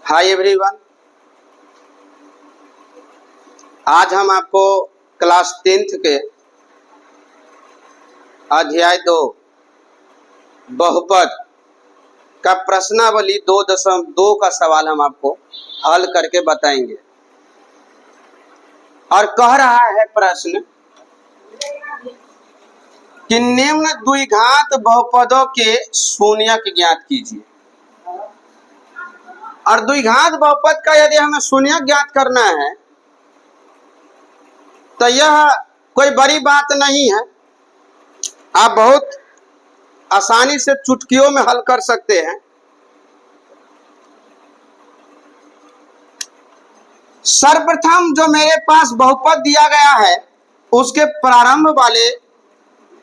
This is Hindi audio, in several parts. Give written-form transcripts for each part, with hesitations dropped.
हाय एवरीवन, आज हम आपको क्लास 10th के अध्याय 2 बहुपद का प्रश्नावली 2.2 का सवाल हम आपको हल करके बताएंगे। और कह रहा है प्रश्न कि निम्न द्विघात बहुपदों के शून्यक ज्ञात कीजिए। और द्विघात बहुपद का यदि हमें शून्यक ज्ञात करना है तो यह कोई बड़ी बात नहीं है, आप बहुत आसानी से चुटकियों में हल कर सकते हैं। सर्वप्रथम जो मेरे पास बहुपद दिया गया है उसके प्रारंभ वाले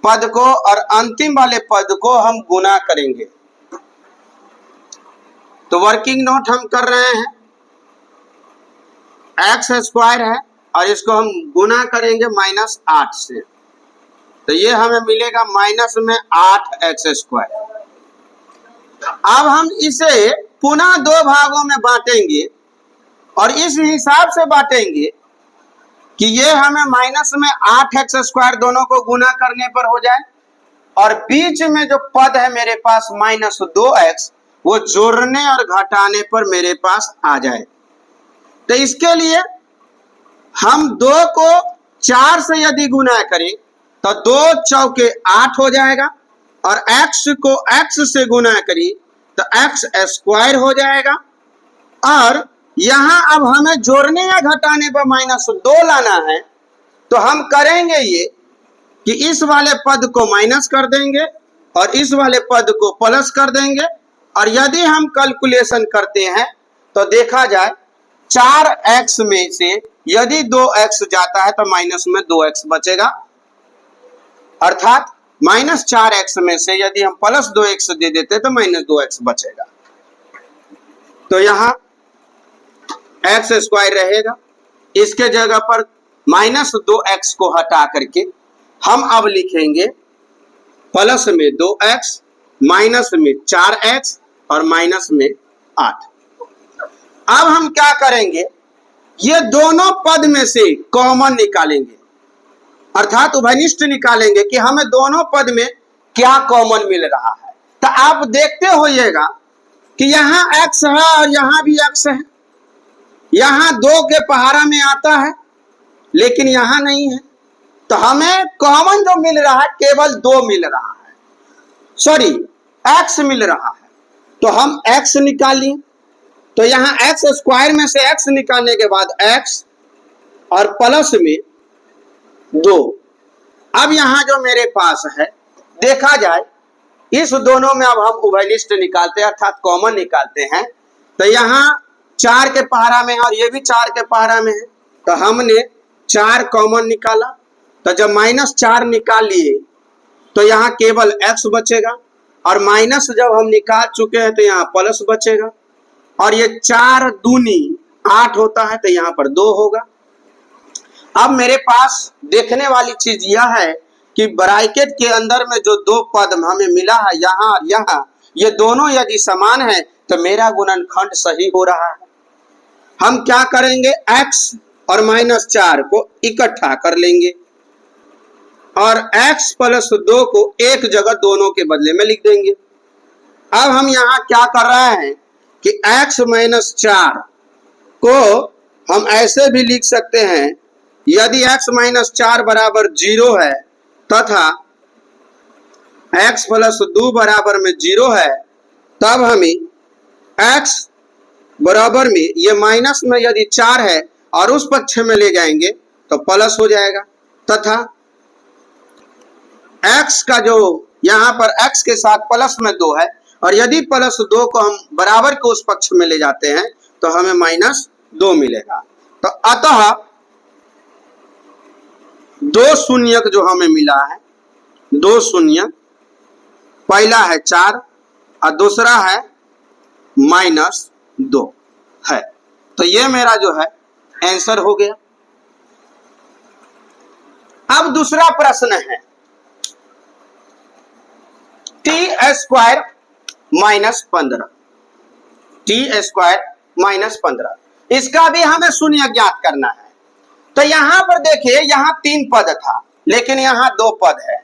पद को और अंतिम वाले पद को हम गुना करेंगे। तो वर्किंग नोट हम कर रहे हैं, एक्स स्क्वायर है और इसको हम गुना करेंगे -8 से, तो ये हमें मिलेगा माइनस में 8x स्क्वायर। अब हम इसे पुनः दो भागों में बांटेंगे और इस हिसाब से बांटेंगे कि ये हमें माइनस में 8x स्क्वायर दोनों को गुना करने पर हो जाए और बीच में जो पद है मेरे पास -2x वो जोड़ने और घटाने पर मेरे पास आ जाए। तो इसके लिए हम 2 को 4 से यदि गुना करें तो 2 चौके 8 हो जाएगा और x को x से गुना करें तो x स्क्वायर हो जाएगा। और यहां अब हमें जोड़ने या घटाने पर -2 लाना है, तो हम करेंगे ये कि इस वाले पद को माइनस कर देंगे और इस वाले पद को प्लस कर देंगे। और यदि हम कैलकुलेशन करते हैं तो देखा जाए 4x में से यदि 2x जाता है तो माइनस में 2x बचेगा, अर्थात -4x में से यदि हम +2x दे देते तो -2x बचेगा। तो यहाँ x स्क्वायर रहेगा, इसके जगह पर -2x को हटा करके हम अब लिखेंगे प्लस में 2x माइनस में 4x और माइनस में 8। अब हम क्या करेंगे, ये दोनों पद में से कॉमन निकालेंगे, अर्थात उभयनिष्ठ निकालेंगे कि हमें दोनों पद में क्या कॉमन मिल रहा है। तो आप देखते होइएगा कि यहाँ x है और यहाँ भी x है, यहाँ 2 के पहाड़ा में आता है लेकिन यहाँ नहीं है। तो हमें कॉमन जो मिल रहा है केवल 2 मिल रहा है, सॉरी x मिल रहा है। तो हम x निकाल लिए, तो यहाँ x स्क्वायर में से x निकालने के बाद x और प्लस में 2। अब यहाँ जो मेरे पास है देखा जाए इस दोनों में अब हम उभयनिष्ठ निकालते हैं अर्थात कॉमन निकालते हैं। तो यहाँ 4 के पहाड़ा में है और ये भी 4 के पहाड़ा में है, तो हमने 4 कॉमन निकाला। तो जब -4 निकाल लिए तो यहाँ केवल x बचेगा और माइनस जब हम निकाल चुके हैं तो यहाँ प्लस बचेगा और ये 4 दूनी 8 होता है तो यहाँ पर 2 होगा। अब मेरे पास देखने वाली चीज यह है कि ब्रैकेट के अंदर में जो 2 पद हमें मिला है यहाँ और यहाँ, ये दोनों यदि समान है तो मेरा गुणनखंड सही हो रहा है। हम क्या करेंगे, x और -4 को इकट्ठा कर लेंगे और x + 2 को एक जगह दोनों के बदले में लिख देंगे। अब हम यहाँ क्या कर रहे हैं कि x - 4 को हम ऐसे भी लिख सकते हैं, यदि x - 4 बराबर 0 है तथा x + 2 बराबर में 0 है, तब हमें x बराबर में ये माइनस में यदि 4 है और उस पक्ष में ले जाएंगे तो प्लस हो जाएगा, तथा x का जो यहाँ पर x के साथ प्लस में 2 है और यदि +2 को हम बराबर के उस पक्ष में ले जाते हैं तो हमें -2 मिलेगा। तो अतः 2 शून्यक जो हमें मिला है, 2 शून्यक, पहला है 4 और दूसरा है -2 है। तो ये मेरा जो है आंसर हो गया। अब दूसरा प्रश्न है t² - 15। t² minus 15। इसका भी हमें शून्य ज्ञात करना है। तो यहां पर देखिए, यहां 3 पद था लेकिन यहां 2 पद है।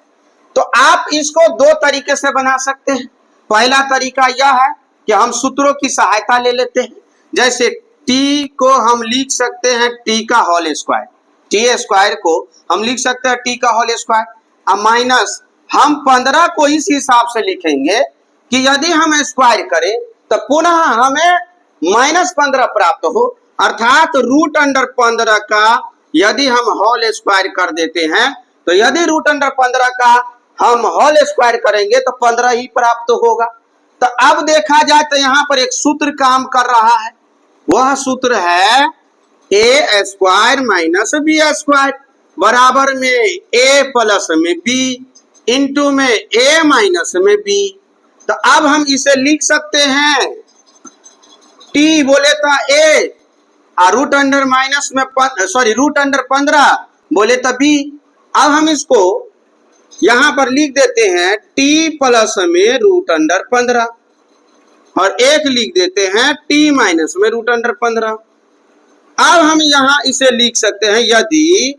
तो आप इसको 2 तरीके से बना सकते हैं। पहला तरीका यह है कि हम सूत्रों की सहायता ले लेते हैं। जैसे t को हम लिख सकते हैं t का होल स्क्वायर, टी स्क्वायर को हम लिख सकते हैं t का होल स्क्वायर, और माइनस हम 15 को इस हिसाब से लिखेंगे कि यदि हम स्क्वायर करें तो पुनः हमें माइनस 15 प्राप्त हो, अर्थात रूट अंडर 15 का यदि हम होल स्क्वायर कर देते हैं तो यदि रूट अंडर 15 का हम होल स्क्वायर करेंगे तो 15 ही प्राप्त होगा। तो अब देखा जाए तो यहाँ पर एक सूत्र काम कर रहा है, वह सूत्र है ए स्क्वायर माइनस बी स्क्वायर बराबर में ए प्लस में बी इंटू में ए माइनस में बी। तो अब हम इसे लिख सकते हैं टी बोले तो ए और रूट अंडर माइनस में रूट अंडर 15 बोले तो बी। अब हम इसको यहां पर लिख देते हैं टी प्लस में रूट अंडर 15 और एक लिख देते हैं टी माइनस में रूट अंडर 15। अब हम यहां इसे लिख सकते हैं यदि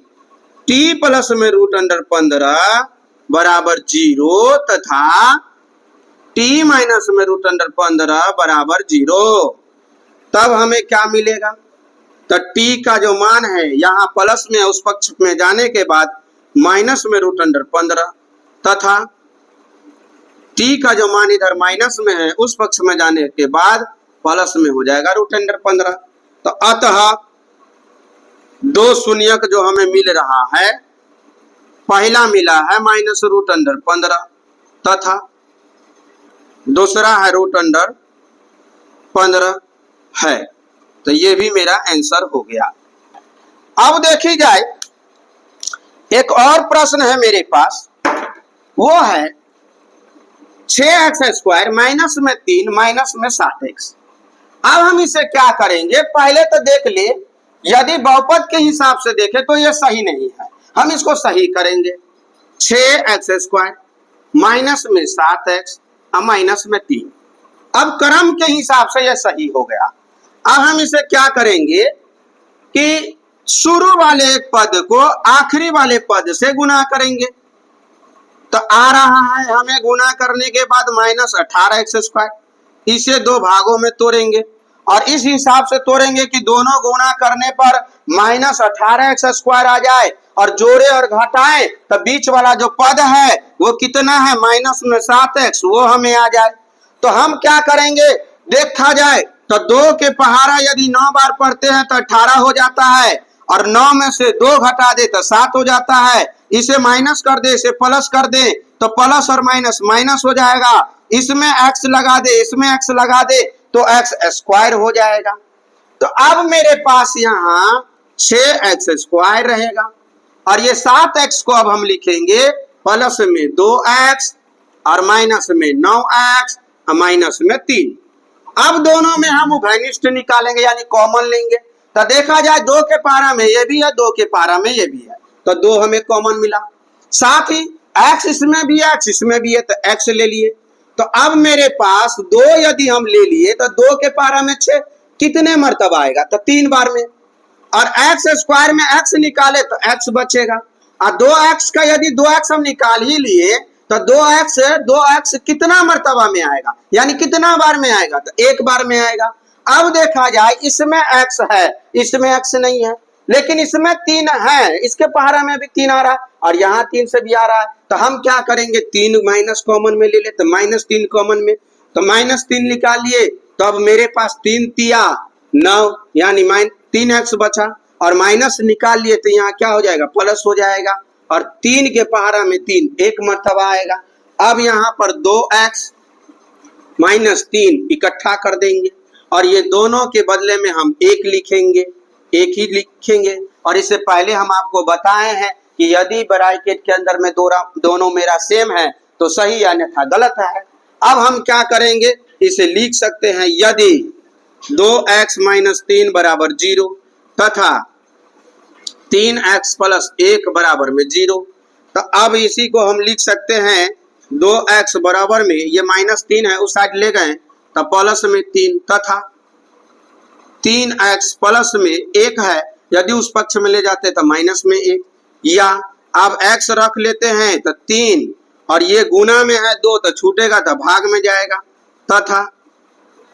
टी प्लस में रूट अंडर 15 बराबर 0 तथा टी माइनस में रूट अंडर 15 बराबर 0, तब हमें क्या मिलेगा? तो t का जो मान है यहाँ प्लस में उस पक्ष में जाने के बाद माइनस में रूट अंडर 15 तथा t का जो मान इधर माइनस में है उस पक्ष में जाने के बाद प्लस में हो जाएगा रूट अंडर 15। तो अतः 2 शून्यक जो हमें मिल रहा है, पहला मिला है माइनस रूट अंडर 15 तथा दूसरा है रूट अंडर 15 है। तो ये भी मेरा आंसर हो गया। अब देखी जाए एक और प्रश्न है मेरे पास, वो है 6x स्क्वायर माइनस में 3 माइनस में 7x। अब हम इसे क्या करेंगे? पहले तो देख ले, यदि बहुपद के हिसाब से देखें तो ये सही नहीं है, हम इसको सही करेंगे। 6x स्क्वायर माइनस में 7x और माइनस में 3। अब क्रम के हिसाब से यह सही हो गया। अब हम इसे क्या करेंगे कि शुरू वाले पद को आखिरी वाले पद से गुना करेंगे। तो आ रहा है हमें गुना करने के बाद माइनस 18x स्क्वायर, इसे 2 भागों में तोड़ेंगे और इस हिसाब से तोड़ेंगे कि दोनों गुना करने पर माइनस 18x स्क्वायर आ जाए और जोड़े और घटाएं तो बीच वाला जो पद है वो कितना है, माइनस में 7x, वो हमें आ जाए। तो हम क्या करेंगे? देखा जाए तो 2 के पहाड़ा यदि 9 बार पढ़ते हैं तो 18 हो जाता है और 9 में से 2 घटा दे तो 7 हो जाता है। इसे माइनस कर दे, इसे प्लस कर दे तो प्लस और माइनस माइनस हो जाएगा। इसमें x लगा दे, इसमें x लगा दे तो x स्क्वायर हो जाएगा। तो अब मेरे पास यहाँ 6x स्क्वायर रहेगा और ये 7x को अब हम लिखेंगे प्लस में 2x और माइनस में 9x और माइनस में 3। अब दोनों में हम उभयनिष्ठ निकालेंगे यानी कॉमन लेंगे। तो देखा जाए 2 के पारा में ये भी है, 2 के पारा में ये भी है, तो 2 हमें कॉमन मिला। साथ ही x इसमें भी है, x इसमें भी है, तो x ले लिए। तो अब मेरे पास 2 यदि हम ले लिए तो 2 के पारा में 6 कितने मर्तबा आएगा? तो 3 बार में। और x स्क्वायर में x निकाले तो x बचेगा और 2x का यदि 2x हम निकाल ही लिए तो 2x कितना मर्तबा में आएगा, यानी कितना बार में आएगा? तो 1 बार में आएगा। अब देखा जाए इसमें x है, इसमें x नहीं है, लेकिन इसमें 3 है, इसके पहाड़ा में भी 3 आ रहा है और यहाँ 3 से भी आ रहा है। तो हम क्या करेंगे? 3 माइनस कॉमन में ले ले, तो माइनस 3 कॉमन में, तो माइनस 3 निकाल लिए। तो अब मेरे पास 3 तिया 9 यानी 3x बचा और माइनस निकाल लिए तो यहाँ क्या हो जाएगा? प्लस हो जाएगा और 3 के पहाड़ा में 3 1 मर्तबा आएगा। अब यहाँ पर 2x माइनस 3 इकट्ठा कर देंगे और ये दोनों के बदले में हम 1 लिखेंगे, 1 ही लिखेंगे। और इससे पहले हम आपको बताए हैं कि यदि ब्रैकेट के अंदर में दोनों मेरा सेम है तो सही, अन्यथा गलत है। अब हम क्या करेंगे? इसे लिख सकते हैं यदि 2x माइनस 3 बराबर 0 तथा 3x प्लस 1 बराबर में 0। तो अब इसी को हम लिख सकते हैं 2x बराबर में ये माइनस 3 है उस साइड ले गए तो प्लस में 3 तथा 3x प्लस में 1 है, यदि उस पक्ष में ले जाते तो माइनस में 1, या अब x रख लेते हैं तो 3 और ये गुना में है 2 तो छूटेगा तो भाग में जाएगा, तथा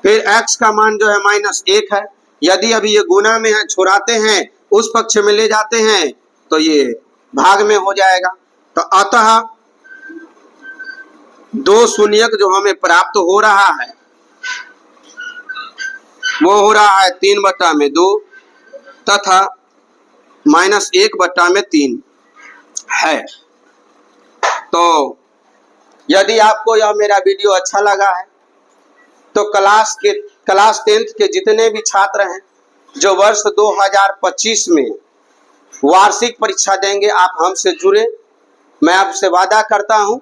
फिर x का मान जो है -1 है, यदि अभी ये गुना में है छुड़ाते हैं उस पक्ष में ले जाते हैं तो ये भाग में हो जाएगा। तो अतः दो शून्यक जो हमें प्राप्त हो रहा है वो हो रहा है 3/2 तथा -1/3 है। तो यदि आपको यह मेरा वीडियो अच्छा लगा है तो क्लास 10th के जितने भी छात्र हैं जो वर्ष 2025 में वार्षिक परीक्षा देंगे, आप हमसे जुड़े। मैं आपसे वादा करता हूं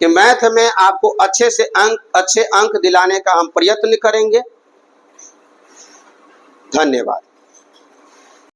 कि मैथ में आपको अच्छे अंक दिलाने का हम प्रयत्न करेंगे। धन्यवाद।